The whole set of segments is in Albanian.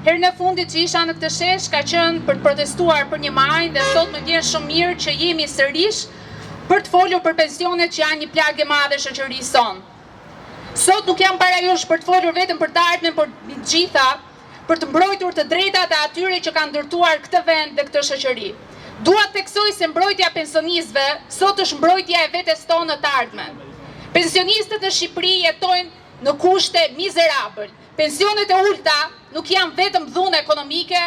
Herën e fundit që isha në këtë shesh ka qenë për të protestuar për një maj dhe sot më vjen shumë mirë që jemi sërish për të folur për pensionet që janë një plagë e madhe shoqërisë sonë. Sot nuk jam para jush për të folur vetëm për të ardhmen, por të gjitha për të mbrojtur të drejtat e atyre që kanë ndërtuar këtë vend dhe këtë shoqëri. Dua të theksoj se mbrojtja e pensionistëve sot është mbrojtja e vetes tonë në të ardhmen. Pensionistët në Shqipëri jetojnë në kushte mizerabël. Pensionet e ulta nuk janë vetëm dhunë ekonomike,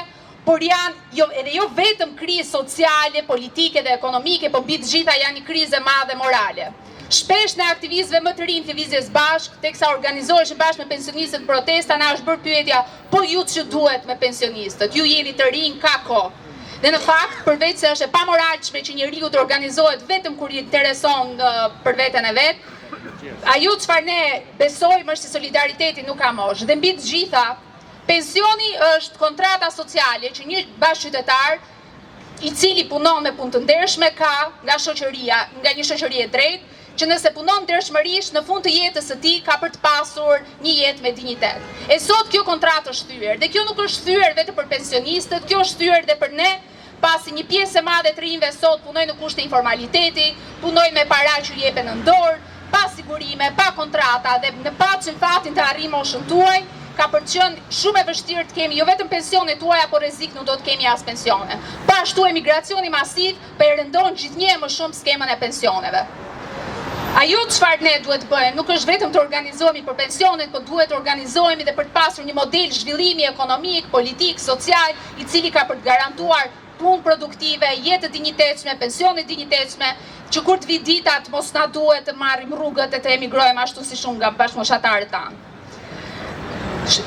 por janë edhe jo vetëm krizë sociale, politike dhe ekonomike, por mbi të gjitha janë një krizë e madhe morale. Shpesh në aktivistëve më të rinj të Lëvizjes Bashk, teksa organizoheshin bashkë me pensionistët në protesta, na është bërë pyetja, po ju që duhet me pensionistët? Ju jeni të rinj, ka kohë. Dhe në fakt, përveç se është e pamoralshme që njeriu të organizohet vetëm kur i intereson për veten e vet, ajo çfarë ne besojmë është se solidariteti nuk ka moshë. Dhe mbi të gjitha, pensioni është kontrata sociale që një bashkëqytetar i cili punon me punë të ndershme ka nga shoqëria, nga një shoqëri e drejtë, që nëse punon ndershmërisht në fund të jetës së tij ka për të pasur një jetë me dinjitet. E sot kjo kontratë është thyer, dhe kjo nuk është thyer vetëm për pensionistët, kjo është thyer edhe për ne, pasi një pjesë e madhe të rinjve sot punojnë në kushte informaliteti, punojnë me para që jepen në dorë, pa sigurime, pa kontrata dhe në paçën fatin të arrijmë moshën tuaj, ka për të qenë shumë e vështirë të kemi jo vetëm pensionet tuaja, por rrezik nuk do të kemi as pensione. Pa ashtu emigracioni masiv po e rëndon gjithnjë më shumë skemën e pensioneve. Ajo çfarë ne duhet të bëjmë nuk është vetëm të organizohemi për pensionet, por duhet të organizohemi dhe për të pasur një model zhvillimi ekonomik, politik, social, i cili ka për të garantuar punë produktive, jetë të dinjitetshme, pensione të dinjitetshme, që kur të vi dita të mos na duhet të marrim rrugët e të emigrojmë ashtu si shumë nga bashkëmoshatarët tanë.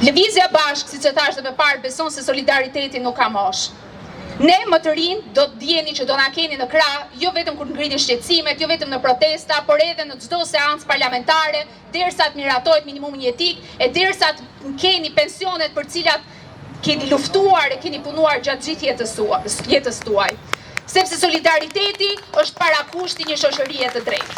Lëvizja Bashk, siç e thash edhe më parë, beson se solidariteti nuk ka moshë. Ne më të rinj do të dijeni që do na keni në krah, jo vetëm kur ngrini shqetësimet, jo vetëm në protesta, por edhe në çdo seancë parlamentare, derisa të miratohet minimumi jetik, e derisa të keni pensionet për cilat keni luftuar e keni punuar gjatë gjithë jetës tuaj. Sepse solidariteti është parakushti një shoqërie të drejtë.